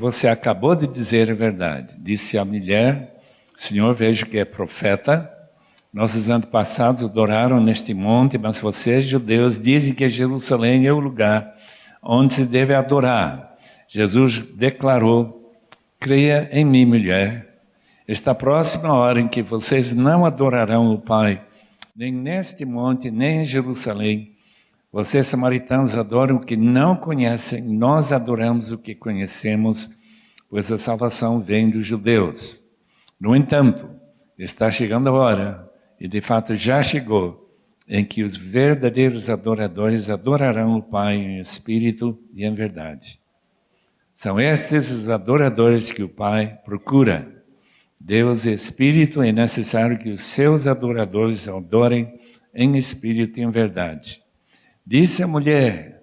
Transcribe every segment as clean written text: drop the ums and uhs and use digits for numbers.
você acabou de dizer é verdade. Disse a mulher, Senhor, vejo que é profeta. Nossos antepassados adoraram neste monte, mas vocês, judeus, dizem que Jerusalém é o lugar onde se deve adorar. Jesus declarou, creia em mim, mulher. Está próxima a hora em que vocês não adorarão o Pai, nem neste monte, nem em Jerusalém. Vocês, samaritanos, adoram o que não conhecem, nós adoramos o que conhecemos, pois a salvação vem dos judeus. No entanto, está chegando a hora, e de fato já chegou, em que os verdadeiros adoradores adorarão o Pai em espírito e em verdade. São estes os adoradores que o Pai procura. Deus é espírito e é necessário que os seus adoradores adorem em espírito e em verdade. Disse a mulher,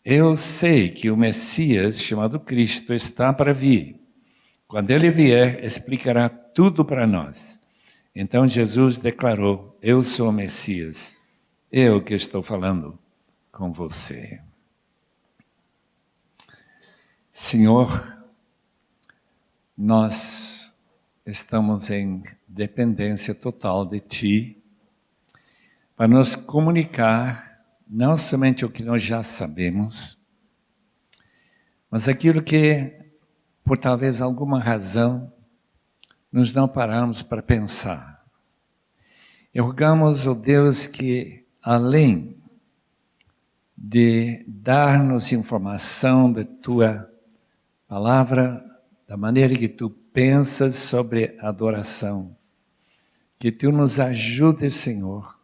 eu sei que o Messias, chamado Cristo, está para vir. Quando ele vier, explicará tudo para nós. Então Jesus declarou, eu sou o Messias, eu que estou falando com você. Senhor, nós estamos em dependência total de Ti, para nos comunicar não somente o que nós já sabemos, mas aquilo que, por talvez alguma razão, nos não paramos para pensar. E rogamos, ó Deus, que além de dar-nos informação da Tua palavra, da maneira que Tu pensas sobre a adoração, que Tu nos ajudes, Senhor,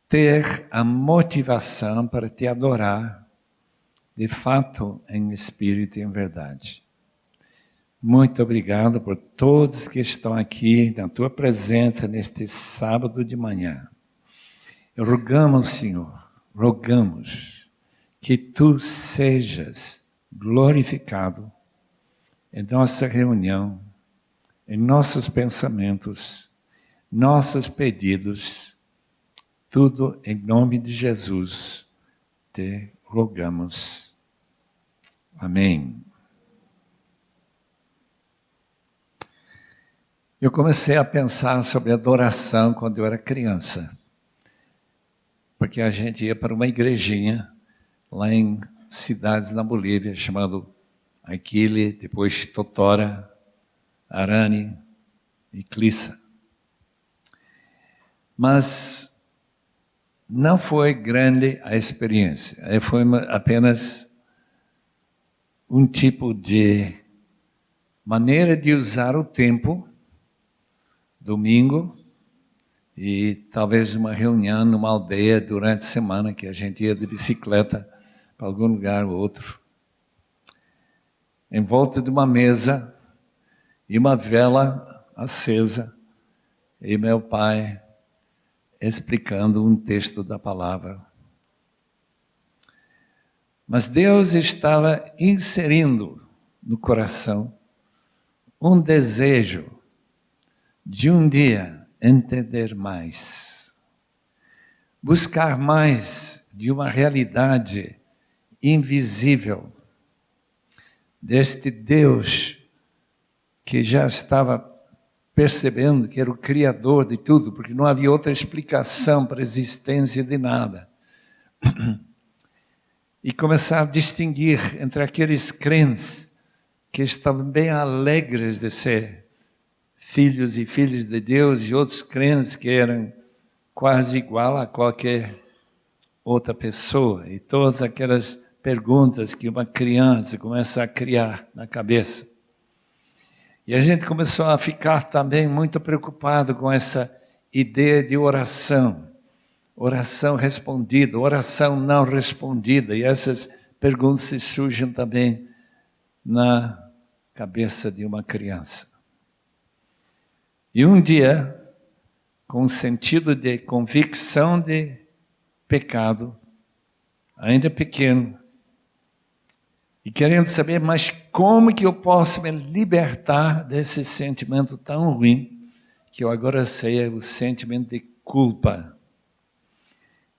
ter a motivação para Te adorar, de fato, em espírito e em verdade. Muito obrigado por todos que estão aqui, na Tua presença, neste sábado de manhã. E rogamos, Senhor, rogamos que Tu sejas glorificado em nossa reunião, em nossos pensamentos, nossos pedidos, tudo em nome de Jesus, Te rogamos. Amém. Eu comecei a pensar sobre adoração quando eu era criança, porque a gente ia para uma igrejinha lá em cidades na Bolívia, chamado Aquile, depois Totora, Arani e Clissa. Mas não foi grande a experiência, foi apenas um tipo de maneira de usar o tempo, domingo, e talvez uma reunião numa aldeia durante a semana, que a gente ia de bicicleta para algum lugar ou outro, em volta de uma mesa e uma vela acesa, e meu pai explicando um texto da palavra. Mas Deus estava inserindo no coração um desejo de um dia entender mais, buscar mais de uma realidade invisível, deste Deus que já estava percebendo que era o Criador de tudo, porque não havia outra explicação para a existência de nada. E começar a distinguir entre aqueles crentes que estavam bem alegres de ser filhos e filhas de Deus e outros crentes que eram quase igual a qualquer outra pessoa. E todas aquelas perguntas que uma criança começa a criar na cabeça. E a gente começou a ficar também muito preocupado com essa ideia de oração. Oração respondida, oração não respondida. E essas perguntas se surgem também na cabeça de uma criança. E um dia, com um sentido de convicção de pecado, ainda pequeno, e querendo saber, mas como que eu posso me libertar desse sentimento tão ruim, que eu agora sei é o sentimento de culpa.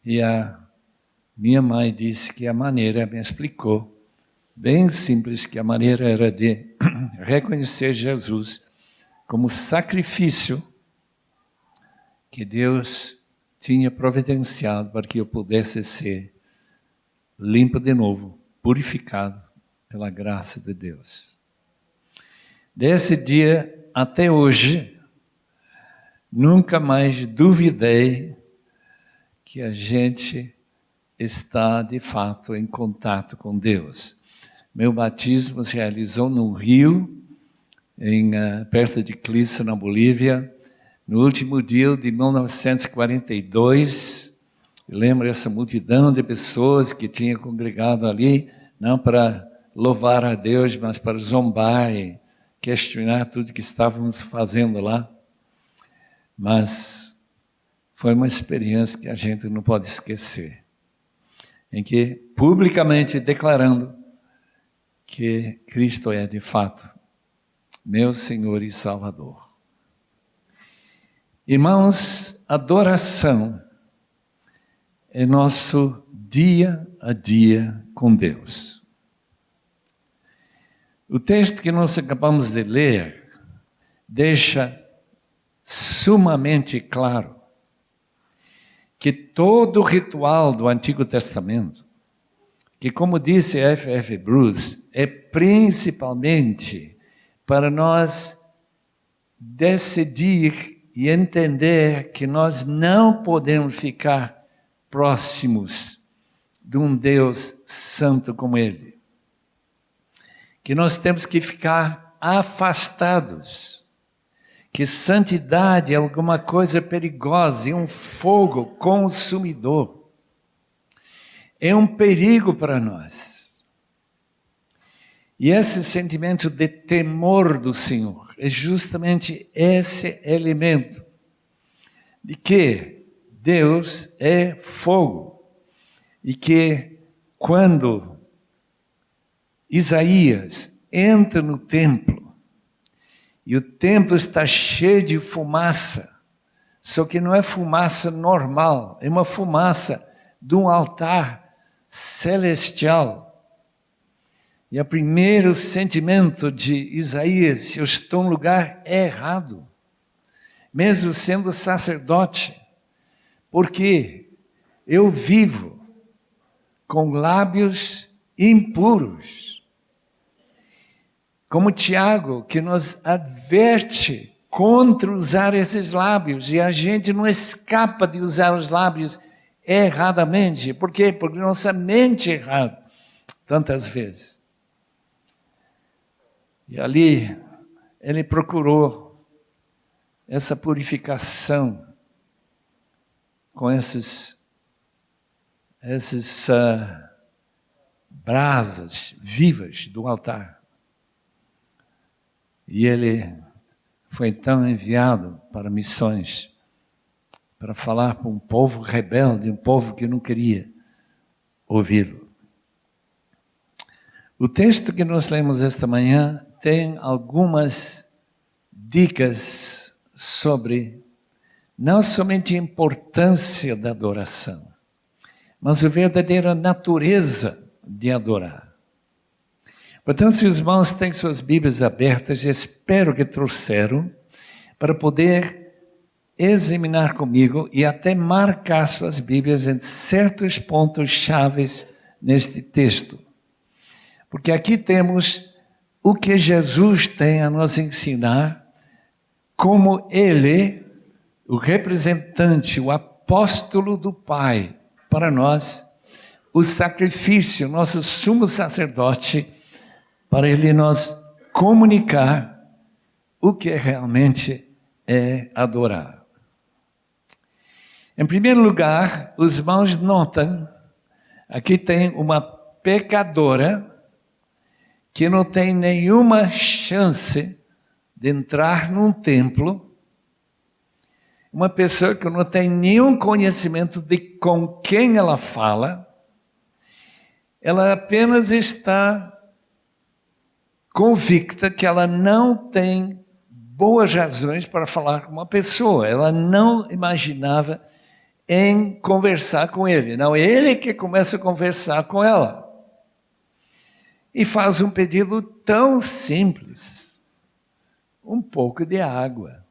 E a minha mãe disse que a maneira, me explicou, bem simples, que a maneira era de reconhecer Jesus como sacrifício que Deus tinha providenciado para que eu pudesse ser limpo de novo, purificado pela graça de Deus. Desse dia até hoje, nunca mais duvidei que a gente está, de fato, em contato com Deus. Meu batismo se realizou no Rio, perto de Clissa, na Bolívia, no último dia de 1942. Eu lembro essa multidão de pessoas que tinha congregado ali, não para louvar a Deus, mas para zombar e questionar tudo que estávamos fazendo lá. Mas foi uma experiência que a gente não pode esquecer, em que, publicamente declarando que Cristo é, de fato, meu Senhor e Salvador. Irmãos, adoração é nosso dia a dia com Deus. O texto que nós acabamos de ler deixa sumamente claro que todo o ritual do Antigo Testamento, que, como disse F.F. Bruce, é principalmente para nós decidir e entender que nós não podemos ficar próximos de um Deus santo como Ele. Que nós temos que ficar afastados. Que santidade é alguma coisa perigosa, é um fogo consumidor. É um perigo para nós. E esse sentimento de temor do Senhor é justamente esse elemento de que Deus é fogo. E que quando Isaías entra no templo, e o templo está cheio de fumaça, só que não é fumaça normal, é uma fumaça de um altar celestial. E o primeiro sentimento de Isaías: eu estou no lugar errado, mesmo sendo sacerdote, porque eu vivo com lábios impuros. Como Tiago, que nos adverte contra usar esses lábios, e a gente não escapa de usar os lábios erradamente. Por quê? Porque nossa mente é errada, tantas vezes. E ali, ele procurou essa purificação com esses brasas vivas do altar. E ele foi então enviado para missões, para falar para um povo rebelde, um povo que não queria ouvi-lo. O texto que nós lemos esta manhã tem algumas dicas sobre não somente a importância da adoração, mas a verdadeira natureza de adorar. Portanto, se os irmãos têm suas Bíblias abertas, espero que trouxeram, para poder examinar comigo e até marcar suas Bíblias em certos pontos chaves neste texto. Porque aqui temos o que Jesus tem a nos ensinar, como Ele, o representante, o apóstolo do Pai, para nós, o sacrifício, nosso sumo sacerdote, para Ele nos comunicar o que realmente é adorar. Em primeiro lugar, os irmãos notam, aqui tem uma pecadora que não tem nenhuma chance de entrar num templo, uma pessoa que não tem nenhum conhecimento de com quem ela fala, ela apenas está convicta que ela não tem boas razões para falar com uma pessoa. Ela não imaginava em conversar com ele. Não, ele que começa a conversar com ela. e faz um pedido tão simples: um pouco de água.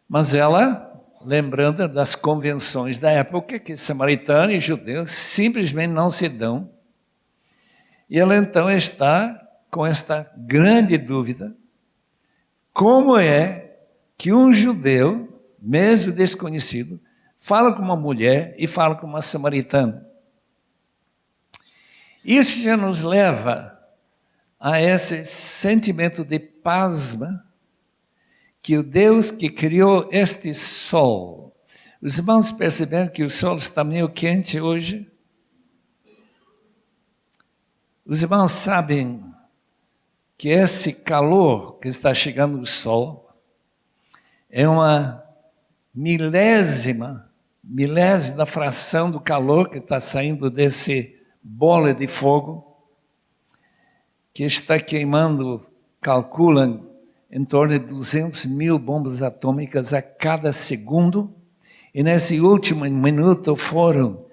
Mas ela, lembrando das convenções da época, que samaritano e judeu simplesmente não se dão, e ela então está com esta grande dúvida: como é que um judeu, mesmo desconhecido, fala com uma mulher e fala com uma samaritana? Isso já nos leva a esse sentimento de pasma que o Deus que criou este sol. Os irmãos perceberam que o sol está meio quente hoje? Os irmãos sabem que esse calor que está chegando do sol é uma milésima da fração do calor que está saindo desse bola de fogo, que está queimando, calculam, em torno de 200 mil bombas atômicas a cada segundo, e nesse último minuto foram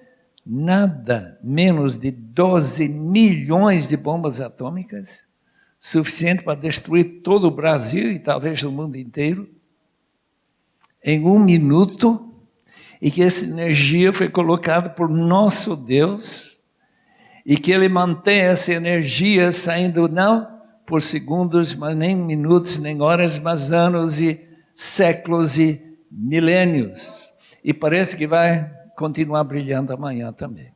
nada menos de 12 milhões de bombas atômicas, suficiente para destruir todo o Brasil e talvez o mundo inteiro, em um minuto, e que essa energia foi colocada por nosso Deus, e que Ele mantém essa energia saindo não por segundos, mas nem minutos, nem horas, mas anos e séculos e milênios. E parece que vai continuar brilhando amanhã também.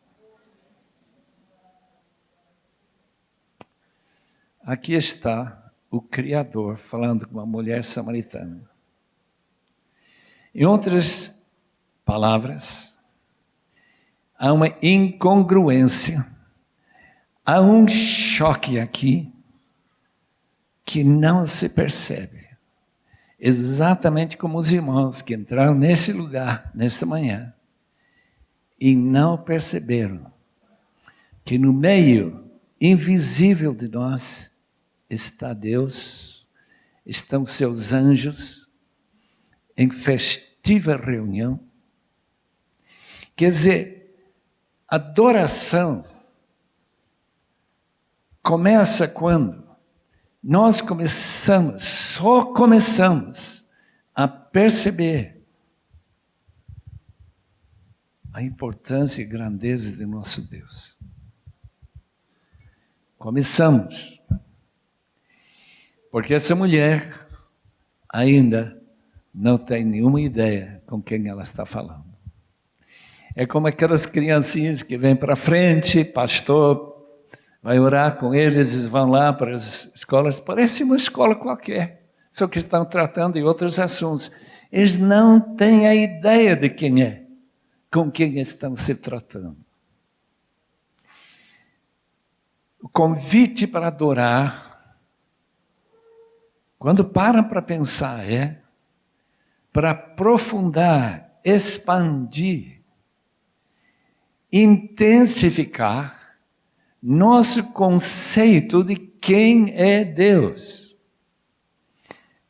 Aqui está o Criador falando com uma mulher samaritana. Em outras palavras, há uma incongruência, há um choque aqui que não se percebe. Exatamente como os irmãos que entraram nesse lugar, nesta manhã, e não perceberam que no meio invisível de nós está Deus, estão seus anjos, em festiva reunião. Quer dizer, adoração começa quando nós só começamos a perceber a importância e grandeza de nosso Deus. Começamos. Porque essa mulher ainda não tem nenhuma ideia com quem ela está falando. É como aquelas criancinhas que vêm para frente, pastor vai orar com eles, eles vão lá para as escolas, parece uma escola qualquer, só que estão tratando de outros assuntos. Eles não têm a ideia de quem é, com quem estão se tratando. O convite para adorar, quando param para pensar, é para aprofundar, expandir, intensificar nosso conceito de quem é Deus.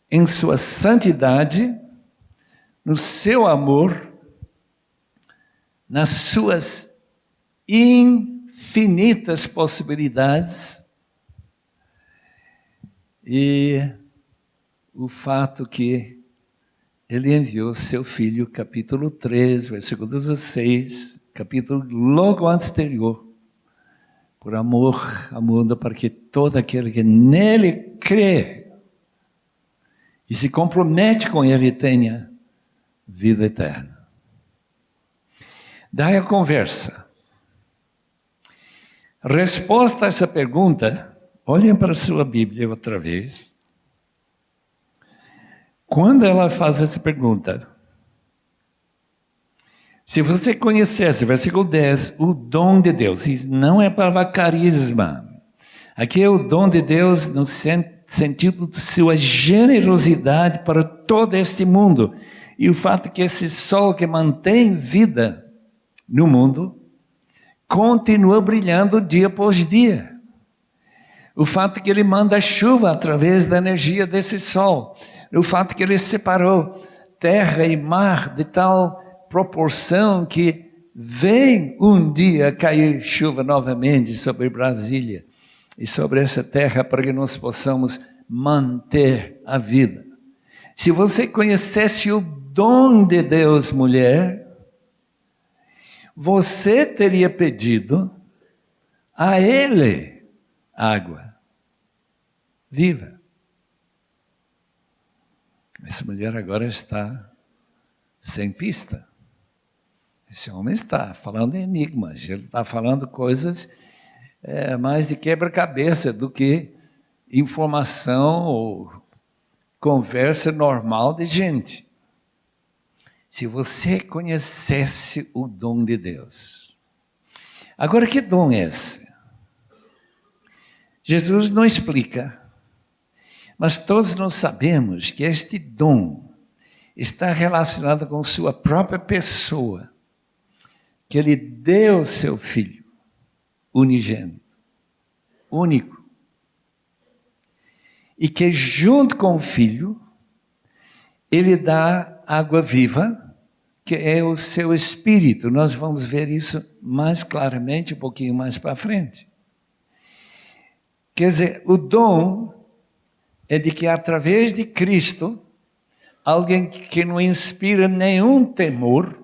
Em sua santidade, no seu amor, nas suas infinitas possibilidades e o fato que Ele enviou seu Filho, capítulo 3, versículo 16, capítulo logo anterior, por amor ao mundo, para que todo aquele que nele crê e se compromete com Ele tenha vida eterna. Daí a conversa. Resposta a essa pergunta, olhem para a sua Bíblia outra vez. Quando ela faz essa pergunta, se você conhecesse, versículo 10, o dom de Deus, isso não é para carisma. Aqui é o dom de Deus no sentido de sua generosidade para todo este mundo. E o fato que esse sol que mantém vida no mundo, continua brilhando dia após dia. O fato que Ele manda a chuva através da energia desse sol. O fato que Ele separou terra e mar de tal proporção que vem um dia cair chuva novamente sobre Brasília e sobre essa terra para que nós possamos manter a vida. Se você conhecesse o dom de Deus, mulher, você teria pedido a Ele água viva. Essa mulher agora está sem pista. Esse homem está falando enigmas, ele está falando coisas mais de quebra-cabeça do que informação ou conversa normal de gente. Se você conhecesse o dom de Deus. Agora, que dom é esse? Jesus não explica, mas todos nós sabemos que este dom está relacionado com sua própria pessoa, que Ele deu seu Filho unigênito, único, e que junto com o Filho, Ele dá água viva, que é o seu Espírito. Nós vamos ver isso mais claramente um pouquinho mais para frente. Quer dizer, o dom é de que através de Cristo, alguém que não inspira nenhum temor,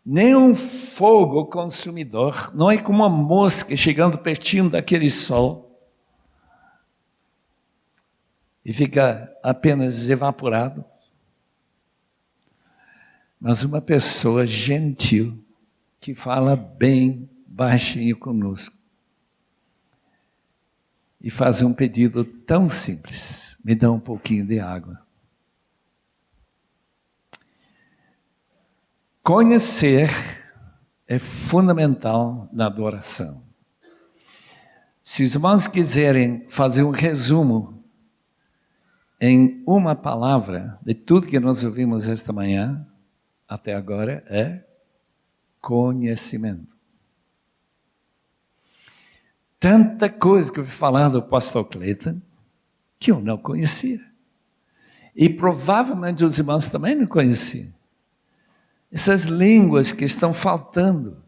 nenhum fogo consumidor, não é como uma mosca chegando pertinho daquele sol e fica apenas evaporado, mas uma pessoa gentil que fala bem baixinho conosco e faz um pedido tão simples: me dá um pouquinho de água. Conhecer é fundamental na adoração. Se os irmãos quiserem fazer um resumo em uma palavra de tudo que nós ouvimos esta manhã, até agora, é conhecimento. Tanta coisa que eu ouvi falar do pastor Cleiton que eu não conhecia. E provavelmente os irmãos também não conheciam. Essas línguas que estão faltando.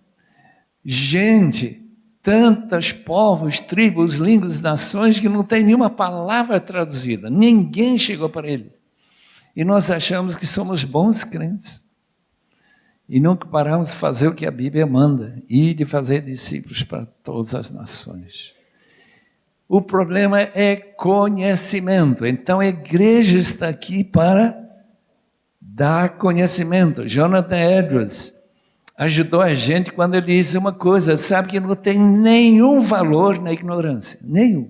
Gente, tantos povos, tribos, línguas, nações que não tem nenhuma palavra traduzida. Ninguém chegou para eles. E nós achamos que somos bons crentes. E nunca paramos de fazer o que a Bíblia manda, e de fazer discípulos para todas as nações. O problema é conhecimento. Então a igreja está aqui para dar conhecimento. Jonathan Edwards ajudou a gente quando ele disse uma coisa: sabe que não tem nenhum valor na ignorância, nenhum.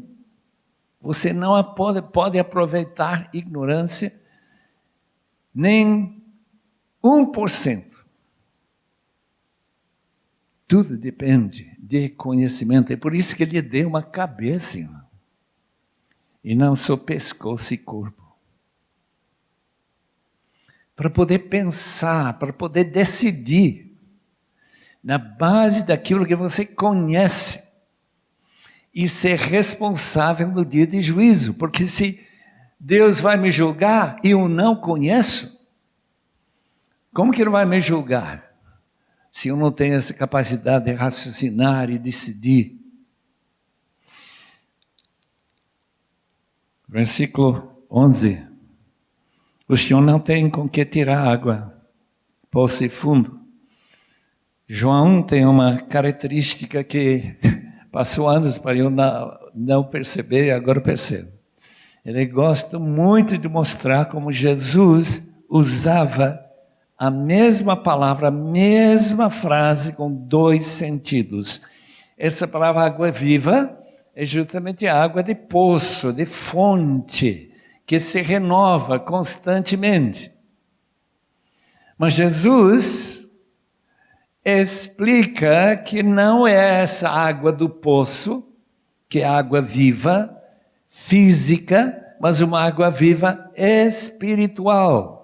Você não pode aproveitar ignorância, nem 1%. Tudo depende de conhecimento. É por isso que Ele deu uma cabeça, irmão, e não só pescoço e corpo. Para poder pensar, para poder decidir, na base daquilo que você conhece, e ser responsável no dia de juízo. Porque se Deus vai me julgar e eu não conheço, como que Ele vai me julgar? Se eu não tenho essa capacidade de raciocinar e decidir. Versículo 11. O Senhor não tem com que tirar água, poço fundo. João tem uma característica que passou anos para eu não perceber e agora percebo. Ele gosta muito de mostrar como Jesus usava a mesma palavra, a mesma frase com dois sentidos. Essa palavra água viva é justamente a água de poço, de fonte, que se renova constantemente. Mas Jesus explica que não é essa água do poço, que é água viva, física, mas uma água viva espiritual.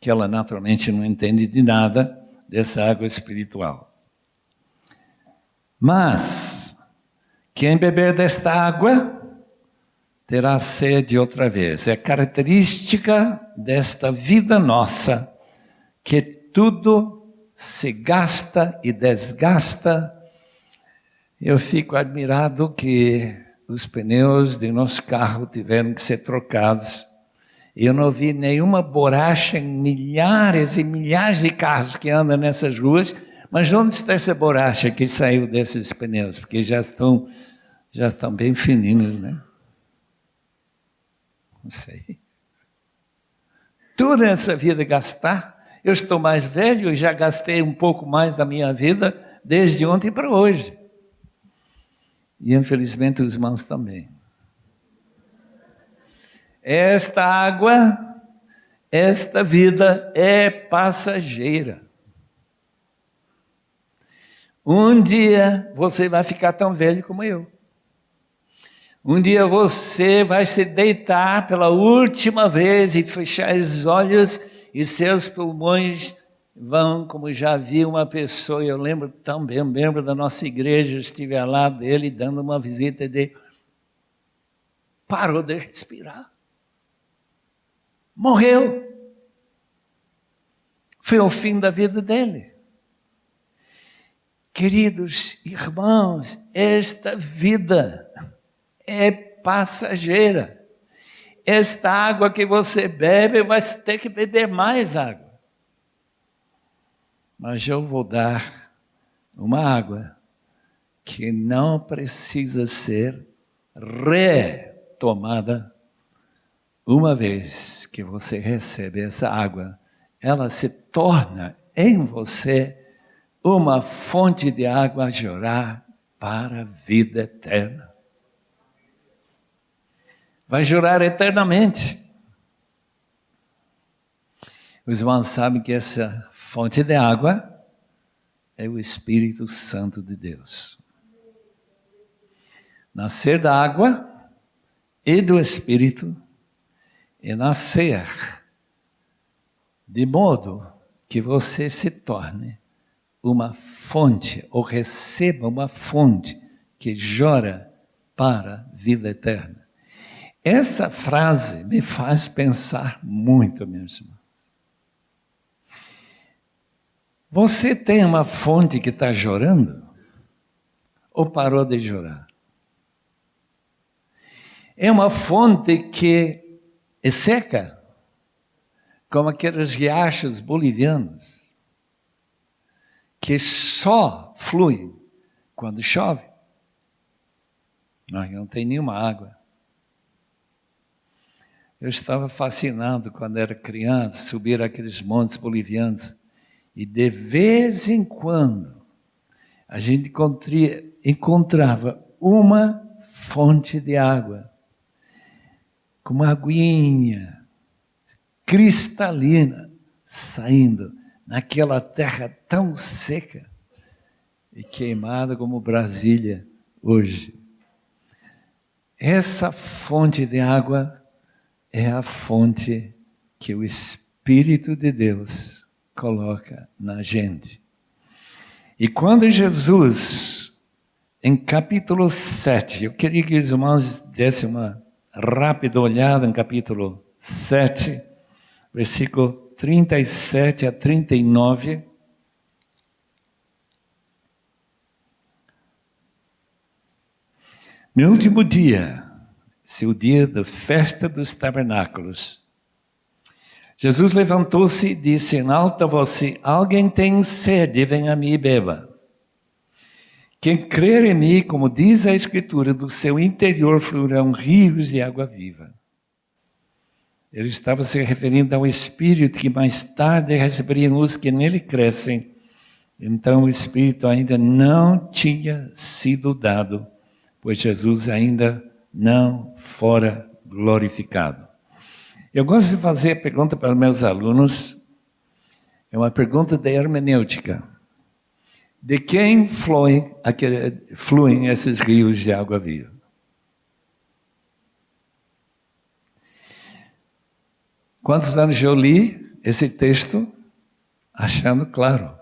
Que ela naturalmente não entende de nada dessa água espiritual. Mas quem beber desta água terá sede outra vez. É característica desta vida nossa que tudo se gasta e desgasta. Eu fico admirado que os pneus de nosso carro tiveram que ser trocados. Eu não vi nenhuma borracha em milhares e milhares de carros que andam nessas ruas. Mas onde está essa borracha que saiu desses pneus? Porque já estão bem fininhos, né? Não sei. Toda essa vida gastar. Eu estou mais velho e já gastei um pouco mais da minha vida desde ontem para hoje. E infelizmente os irmãos também. Esta água, esta vida é passageira. Um dia você vai ficar tão velho como eu. Um dia você vai se deitar pela última vez e fechar os olhos e seus pulmões vão, como já vi uma pessoa, eu lembro também, um membro da nossa igreja, eu estive ao lado dele dando uma visita e parou de respirar. Morreu. Foi o fim da vida dele. Queridos irmãos, esta vida é passageira. Esta água que você bebe, vai ter que beber mais água. Mas eu vou dar uma água que não precisa ser retomada. Uma vez que você recebe essa água, ela se torna em você uma fonte de água a jorrar para a vida eterna. Vai jorrar eternamente. Os irmãos sabem que essa fonte de água é o Espírito Santo de Deus. Nascer da água e do Espírito é nascer de modo que você se torne uma fonte, ou receba uma fonte que jorra para a vida eterna. Essa frase me faz pensar muito, meus irmãos. Você tem uma fonte que está jorrando? Ou parou de jorrar? É uma fonte que é seca, como aqueles riachos bolivianos, que só fluem quando chove. Não tem nenhuma água. Eu estava fascinado quando era criança, subir aqueles montes bolivianos, e de vez em quando a gente encontrava uma fonte de água, com uma aguinha cristalina saindo naquela terra tão seca e queimada como Brasília hoje. Essa fonte de água é a fonte que o Espírito de Deus coloca na gente. E quando Jesus, em capítulo 7, eu queria que os irmãos dessem uma rápida olhada em capítulo 7, versículo 37 a 39. No último dia, o dia da festa dos tabernáculos, Jesus levantou-se e disse em alta voz: se alguém tem sede, venha a mim e beba. Quem crer em mim, como diz a Escritura, do seu interior fluirão rios de água viva. Ele estava se referindo ao Espírito que mais tarde receberiam os que nele crescem. Então o Espírito ainda não tinha sido dado, pois Jesus ainda não fora glorificado. Eu gosto de fazer a pergunta para meus alunos, é uma pergunta de hermenêutica. De quem fluem esses rios de água viva? Quantos anos eu li esse texto achando claro?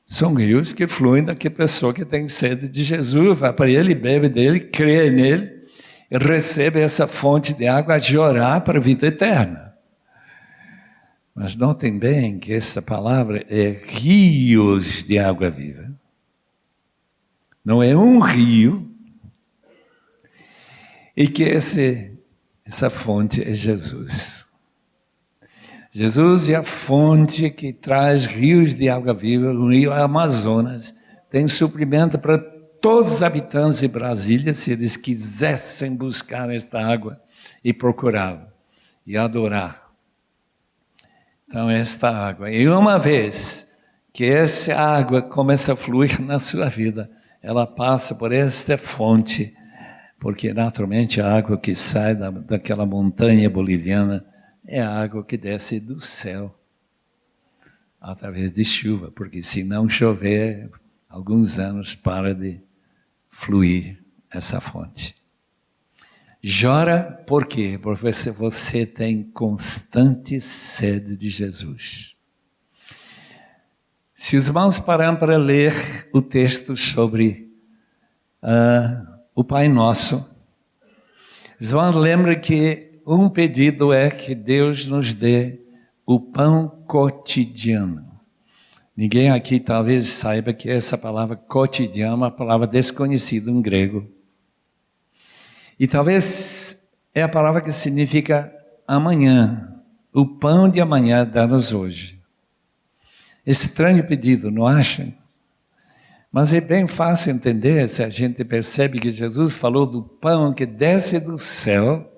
São rios que fluem daquela pessoa que tem sede de Jesus, vai para ele, bebe dele, crê nele, e recebe essa fonte de água a jorrar para a vida eterna. Mas notem bem que essa palavra é rios de água viva. Não é um rio. E que essa fonte é Jesus. Jesus é a fonte que traz rios de água viva. O rio Amazonas tem suprimento para todos os habitantes de Brasília, se eles quisessem buscar esta água e procurar e adorar. Então, esta água. E uma vez que essa água começa a fluir na sua vida, ela passa por esta fonte, porque naturalmente a água que sai daquela montanha boliviana é a água que desce do céu, através de chuva, porque se não chover, alguns anos para de fluir essa fonte. Chora por quê? Porque você tem constante sede de Jesus. Se os irmãos pararem para ler o texto sobre o Pai Nosso, os irmãos lembram que um pedido é que Deus nos dê o pão cotidiano. Ninguém aqui talvez saiba que essa palavra cotidiano é uma palavra desconhecida em grego. E talvez é a palavra que significa amanhã. O pão de amanhã dá-nos hoje. Estranho pedido, não acham? Mas é bem fácil entender se a gente percebe que Jesus falou do pão que desce do céu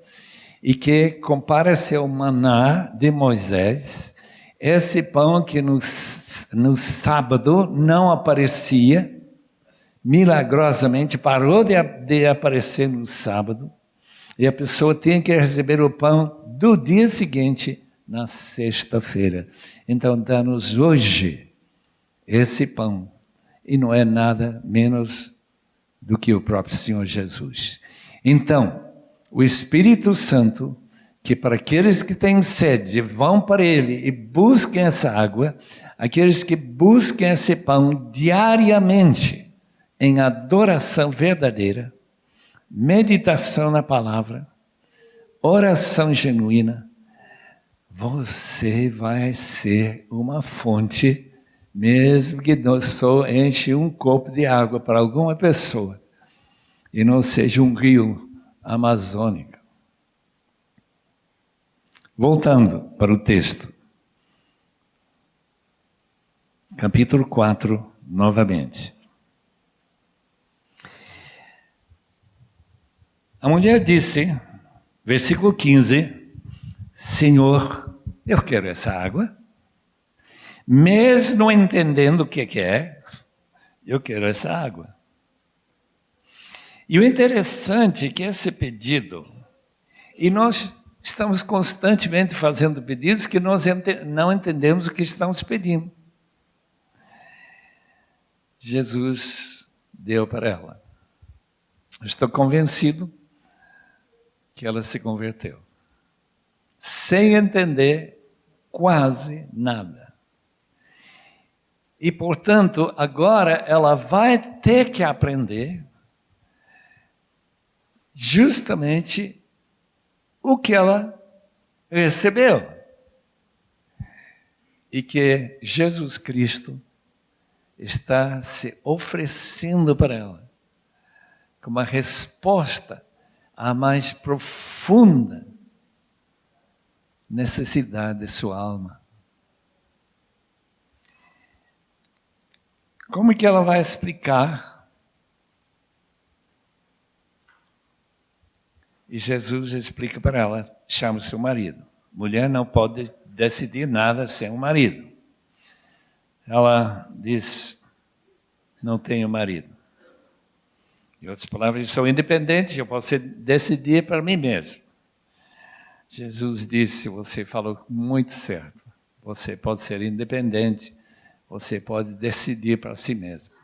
e que compara-se ao maná de Moisés, esse pão que no sábado não aparecia, milagrosamente parou de aparecer no sábado, e a pessoa tinha que receber o pão do dia seguinte, na sexta-feira. Então, dá-nos hoje esse pão, e não é nada menos do que o próprio Senhor Jesus. Então, o Espírito Santo, que para aqueles que têm sede, vão para Ele e busquem essa água, aqueles que busquem esse pão diariamente, em adoração verdadeira, meditação na palavra, oração genuína, você vai ser uma fonte, mesmo que só enche um copo de água para alguma pessoa, e não seja um rio amazônica. Voltando para o texto. Capítulo 4, novamente. A mulher disse, versículo 15, Senhor, eu quero essa água. Mesmo entendendo o que é, eu quero essa água. E o interessante é que esse pedido, e nós estamos constantemente fazendo pedidos que nós não entendemos o que estamos pedindo. Jesus deu para ela. Estou convencido que ela se converteu, sem entender quase nada. E, portanto, agora ela vai ter que aprender justamente o que ela recebeu. E que Jesus Cristo está se oferecendo para ela como uma resposta à mais profunda necessidade de sua alma. Como que ela vai explicar? E Jesus explica para ela, chama seu marido. Mulher não pode decidir nada sem um marido. Ela diz, não tenho marido. Em outras palavras, eu sou independente, eu posso decidir para mim mesmo. Jesus disse, você falou muito certo. Você pode ser independente, você pode decidir para si mesmo.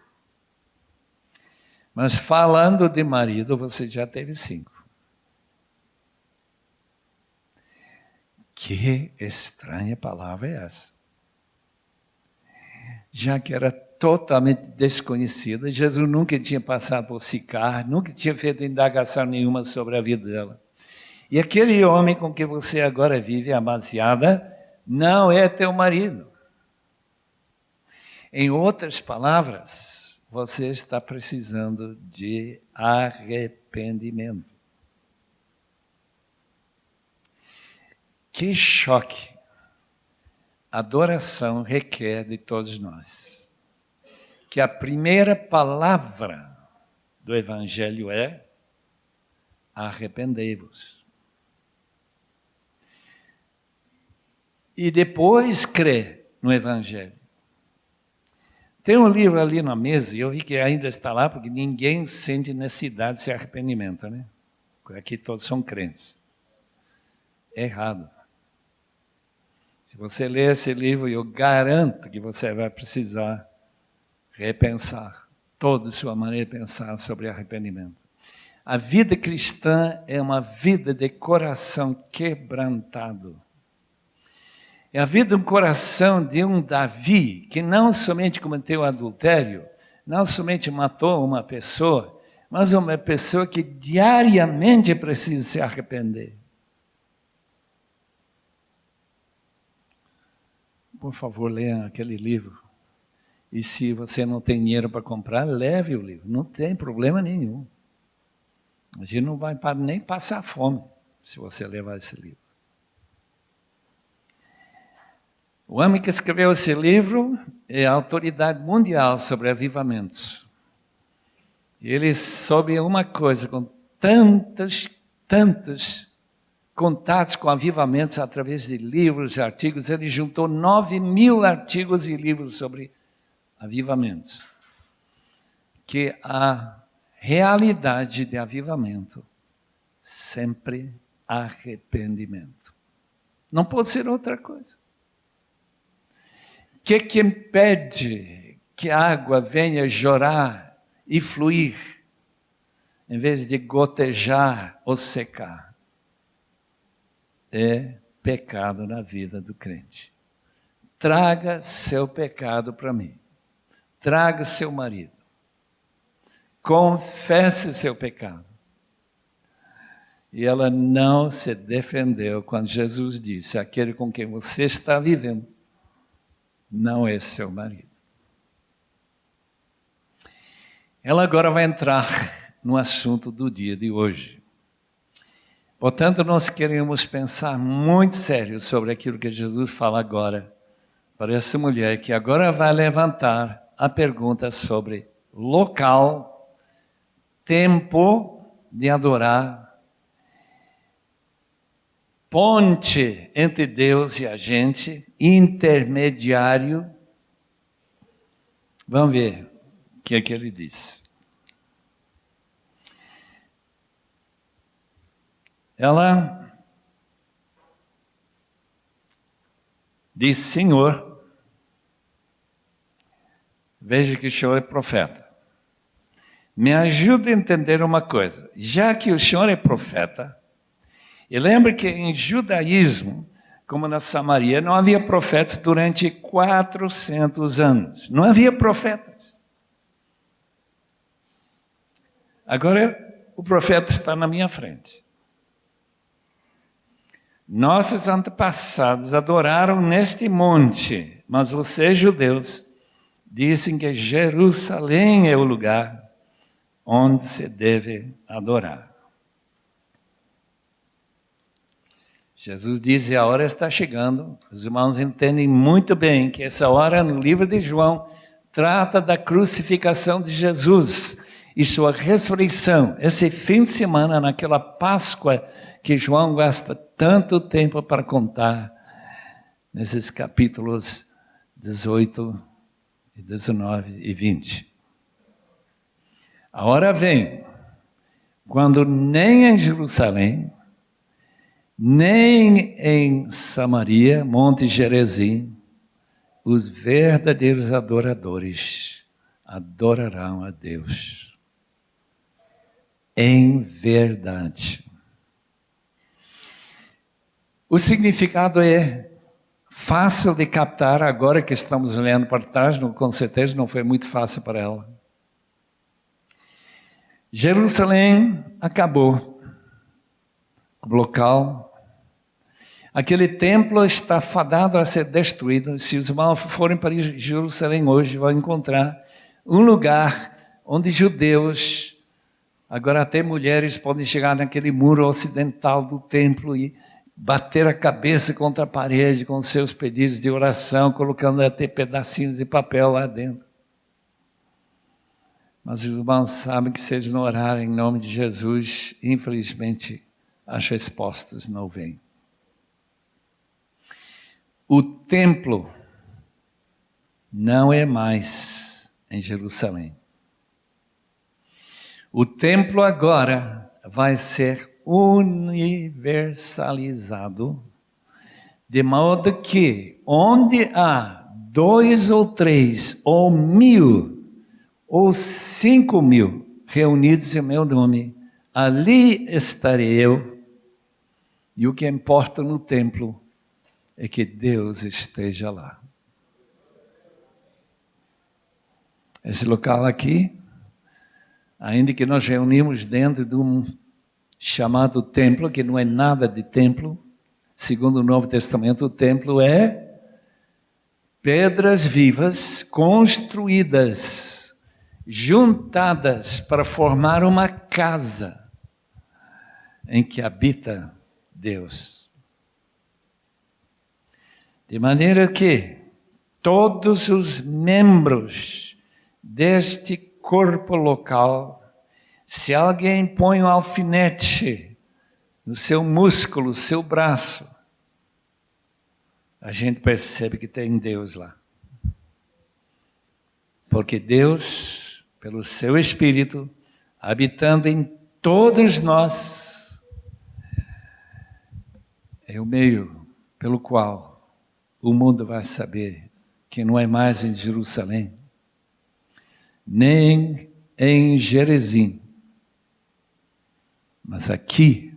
Mas falando de marido, você já teve 5. Que estranha palavra é essa? Já que era totalmente desconhecida, Jesus nunca tinha passado por Sicar, nunca tinha feito indagação nenhuma sobre a vida dela. E aquele homem com que você agora vive, amaziada, não é teu marido. Em outras palavras, você está precisando de arrependimento. Que choque! Adoração requer de todos nós. Que a primeira palavra do Evangelho é: arrependei-vos. E depois crê no Evangelho. Tem um livro ali na mesa, e eu vi que ainda está lá, porque ninguém sente necessidade de se arrependimento, né? Aqui todos são crentes. É errado. Se você ler esse livro, eu garanto que você vai precisar repensar toda a sua maneira de pensar sobre arrependimento. A vida cristã é uma vida de coração quebrantado. É a vida do coração de um Davi que não somente cometeu adultério, não somente matou uma pessoa, mas uma pessoa que diariamente precisa se arrepender. Por favor, leiam aquele livro. E se você não tem dinheiro para comprar, leve o livro. Não tem problema nenhum. A gente não vai nem passar fome se você levar esse livro. O homem que escreveu esse livro é a autoridade mundial sobre avivamentos. E ele soube uma coisa, com tantos contatos com avivamentos através de livros e artigos, ele juntou 9.000 artigos e livros sobre avivamentos. Que a realidade de avivamento sempre arrependimento. Não pode ser outra coisa. O que impede que a água venha jorrar e fluir, em vez de gotejar ou secar? É pecado na vida do crente. Traga seu pecado para mim. Traga seu marido. Confesse seu pecado. E ela não se defendeu quando Jesus disse: aquele com quem você está vivendo não é seu marido. Ela agora vai entrar no assunto do dia de hoje. Portanto, nós queremos pensar muito sério sobre aquilo que Jesus fala agora para essa mulher que agora vai levantar a pergunta sobre local, tempo de adorar, ponte entre Deus e a gente, intermediário. Vamos ver o que é que ele diz. Ela diz: Senhor, veja que o Senhor é profeta. Me ajude a entender uma coisa. Já que o Senhor é profeta, e lembre que em judaísmo, como na Samaria, não havia profetas durante 400 anos. Não havia profetas. Agora, o profeta está na minha frente. Nossos antepassados adoraram neste monte, mas vocês, judeus, dizem que Jerusalém é o lugar onde se deve adorar. Jesus diz: a hora está chegando. Os irmãos entendem muito bem que essa hora no livro de João trata da crucificação de Jesus e sua ressurreição. Esse fim de semana, naquela Páscoa que João gasta tanto tempo para contar, nesses capítulos 18, 19 e 20. A hora vem, quando nem em Jerusalém, nem em Samaria, Monte Gerizim, os verdadeiros adoradores adorarão a Deus em verdade. O significado é fácil de captar agora que estamos olhando para trás, com certeza não foi muito fácil para ela. Jerusalém acabou. O local. Aquele templo está fadado a ser destruído. Se os irmãos forem para Jerusalém hoje, vão encontrar um lugar onde judeus, agora até mulheres, podem chegar naquele muro ocidental do templo e bater a cabeça contra a parede com seus pedidos de oração, colocando até pedacinhos de papel lá dentro. Mas os irmãos sabem que se eles não orarem em nome de Jesus, infelizmente, as respostas não vêm. O templo não é mais em Jerusalém. O templo agora vai ser universalizado, de modo que onde há 2 ou 3 ou 1.000 ou 5.000 reunidos em meu nome, ali estarei eu. E o que importa no templo é que Deus esteja lá. Esse local aqui, ainda que nós reunimos dentro de um chamado templo, que não é nada de templo, segundo o Novo Testamento, o templo é pedras vivas construídas, juntadas para formar uma casa em que habita Deus. De maneira que todos os membros deste corpo local, se alguém põe um alfinete no seu músculo, seu braço, a gente percebe que tem Deus lá. Porque Deus, pelo seu Espírito, habitando em todos nós, é o meio pelo qual o mundo vai saber que não é mais em Jerusalém, nem em Gerezim, mas aqui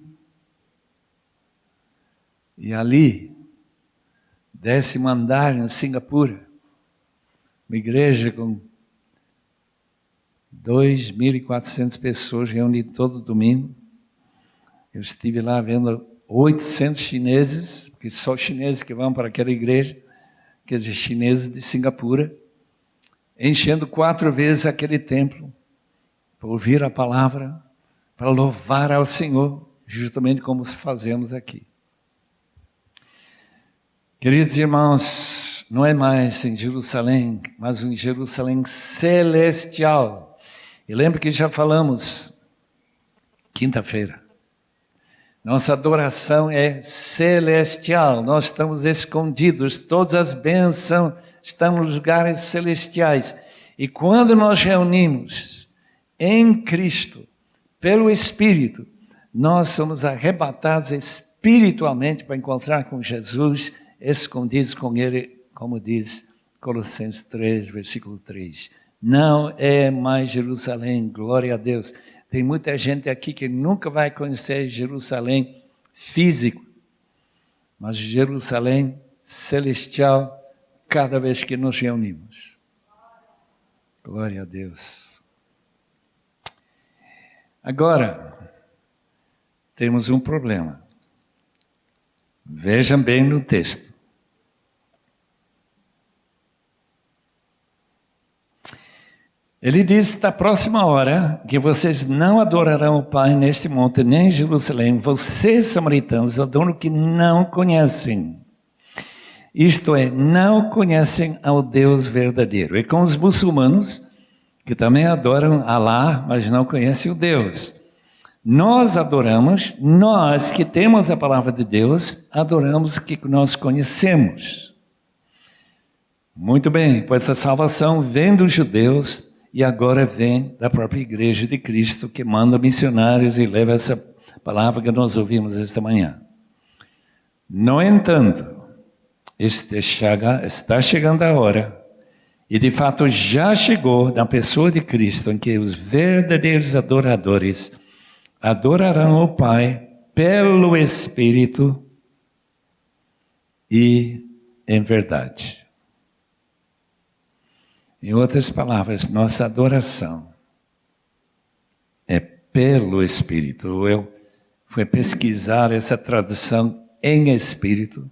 e ali, 10º andar em Singapura, uma igreja com 2.400 pessoas reunidas todo domingo. Eu estive lá vendo 800 chineses, porque só chineses que vão para aquela igreja, quer dizer, chineses de Singapura, enchendo 4 vezes aquele templo, para ouvir a palavra, para louvar ao Senhor, justamente como fazemos aqui. Queridos irmãos, não é mais em Jerusalém, mas em Jerusalém celestial. E lembra que já falamos, quinta-feira, nossa adoração é celestial, nós estamos escondidos, todas as bênçãos estão nos lugares celestiais. E quando nós reunimos em Cristo, pelo Espírito, nós somos arrebatados espiritualmente para encontrar com Jesus, escondidos com Ele, como diz Colossenses 3, versículo 3. Não é mais Jerusalém, glória a Deus. Tem muita gente aqui que nunca vai conhecer Jerusalém físico, mas Jerusalém celestial, cada vez que nos reunimos. Glória a Deus. Agora, temos um problema. Vejam bem no texto. Ele diz, da próxima hora, que vocês não adorarão o Pai neste monte, nem em Jerusalém. Vocês, samaritanos, adoram o que não conhecem. Isto é, não conhecem ao Deus verdadeiro. E com os muçulmanos, que também adoram Alá, mas não conhecem o Deus. Nós adoramos, nós que temos a palavra de Deus, adoramos o que nós conhecemos. Muito bem, pois a salvação vem dos judeus, e agora vem da própria igreja de Cristo, que manda missionários e leva essa palavra que nós ouvimos esta manhã. No entanto, está chegando a hora, e de fato já chegou na pessoa de Cristo, em que os verdadeiros adoradores adorarão o Pai pelo Espírito e em verdade. Em outras palavras, nossa adoração é pelo Espírito. Eu fui pesquisar essa tradução em espírito.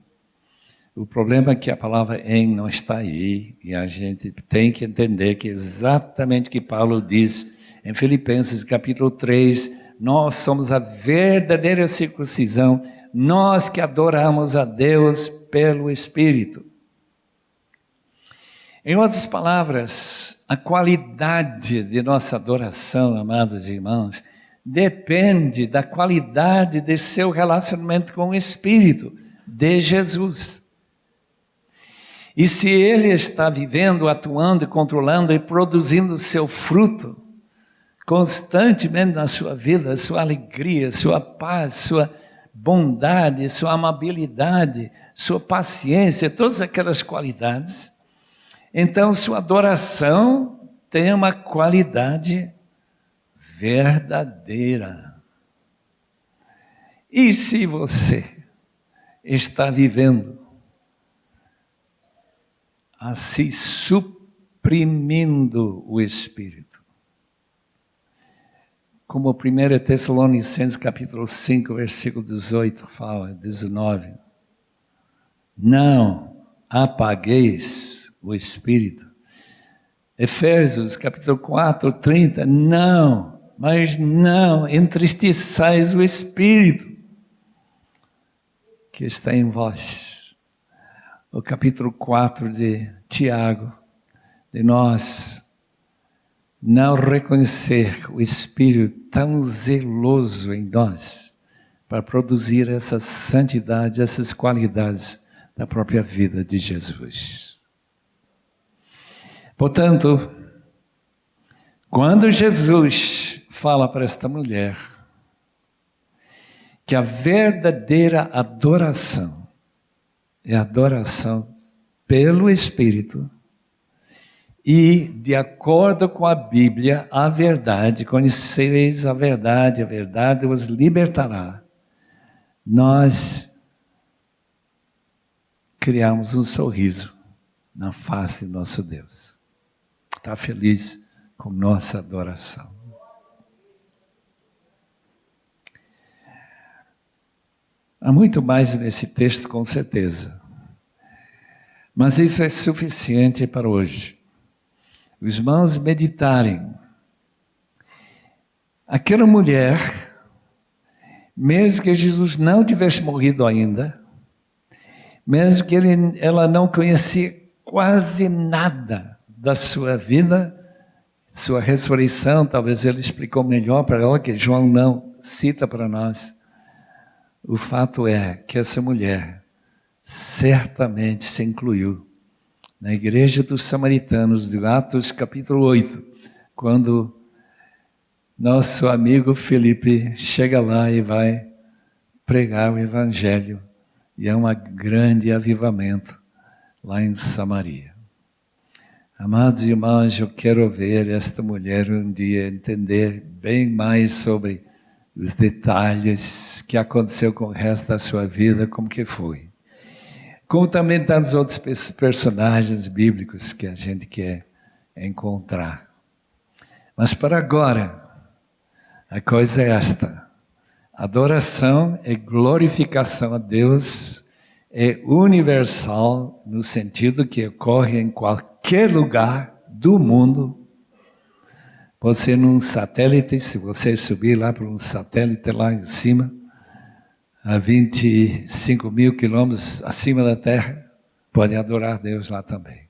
O problema é que a palavra em não está aí, e a gente tem que entender que exatamente o que Paulo diz em Filipenses capítulo 3, nós somos a verdadeira circuncisão, nós que adoramos a Deus pelo Espírito. Em outras palavras, a qualidade de nossa adoração, amados irmãos, depende da qualidade de seu relacionamento com o Espírito de Jesus. E se ele está vivendo, atuando, controlando e produzindo seu fruto constantemente na sua vida, sua alegria, sua paz, sua bondade, sua amabilidade, sua paciência, todas aquelas qualidades, então sua adoração tem uma qualidade verdadeira. E se você está vivendo assim suprimindo o Espírito, como 1 Tessalonicenses capítulo 5, versículo 18 fala, 19, não apagueis o Espírito. Efésios capítulo 4, 30, não, mas não entristeçais o Espírito que está em vós. O capítulo 4 de Tiago, de nós não reconhecer o Espírito tão zeloso em nós, para produzir essa santidade, essas qualidades da própria vida de Jesus. Portanto, quando Jesus fala para esta mulher que a verdadeira adoração é a adoração pelo Espírito, e de acordo com a Bíblia, a verdade, conhecereis a verdade vos libertará. Nós criamos um sorriso na face de nosso Deus. Está feliz com nossa adoração. Há muito mais nesse texto, com certeza. Mas isso é suficiente para hoje. Os irmãos meditarem. Aquela mulher, mesmo que Jesus não tivesse morrido ainda, mesmo que ela não conhecia quase nada da sua vida, sua ressurreição, talvez ele explicou melhor para ela, que João não cita para nós. O fato é que essa mulher certamente se incluiu na igreja dos samaritanos de Atos capítulo 8, quando nosso amigo Felipe chega lá e vai pregar o evangelho, e é um grande avivamento lá em Samaria. Amados irmãos, eu quero ver esta mulher um dia entender bem mais sobre os detalhes que aconteceu com o resto da sua vida, como que foi. Como também tantos outros personagens bíblicos que a gente quer encontrar. Mas para agora, a coisa é esta: adoração e glorificação a Deus é universal no sentido que ocorre em qualquer lugar do mundo. Pode ser num satélite, se você subir lá para um satélite lá em cima, a 25 mil quilômetros acima da terra, pode adorar Deus lá também.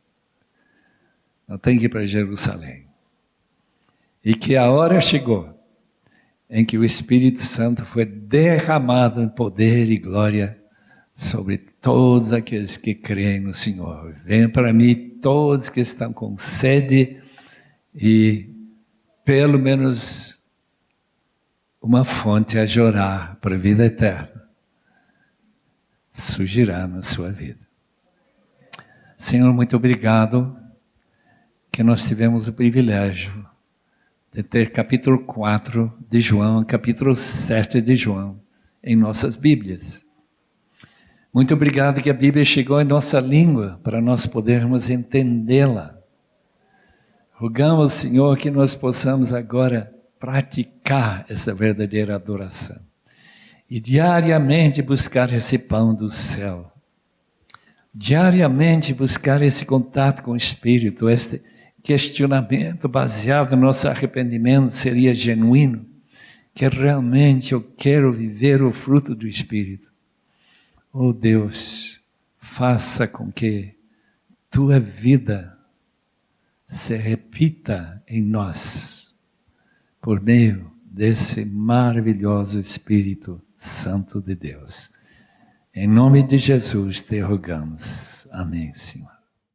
Não tem que ir para Jerusalém. E que a hora chegou em que o Espírito Santo foi derramado em poder e glória sobre todos aqueles que creem no Senhor. Venham para mim todos que estão com sede e pelo menos uma fonte a jorrar para a vida eterna surgirá na sua vida. Senhor, muito obrigado que nós tivemos o privilégio de ter capítulo 4 de João, capítulo 7 de João em nossas Bíblias. Muito obrigado que a Bíblia chegou em nossa língua para nós podermos entendê-la. Rogamos, Senhor, que nós possamos agora praticar essa verdadeira adoração. e diariamente buscar esse pão do céu. Diariamente buscar esse contato com o Espírito, este questionamento baseado no nosso arrependimento seria genuíno, que realmente eu quero viver o fruto do Espírito. Oh Deus, faça com que tua vida se repita em nós, por meio desse maravilhoso Espírito Santo de Deus. Em nome de Jesus te rogamos. Amém, Senhor.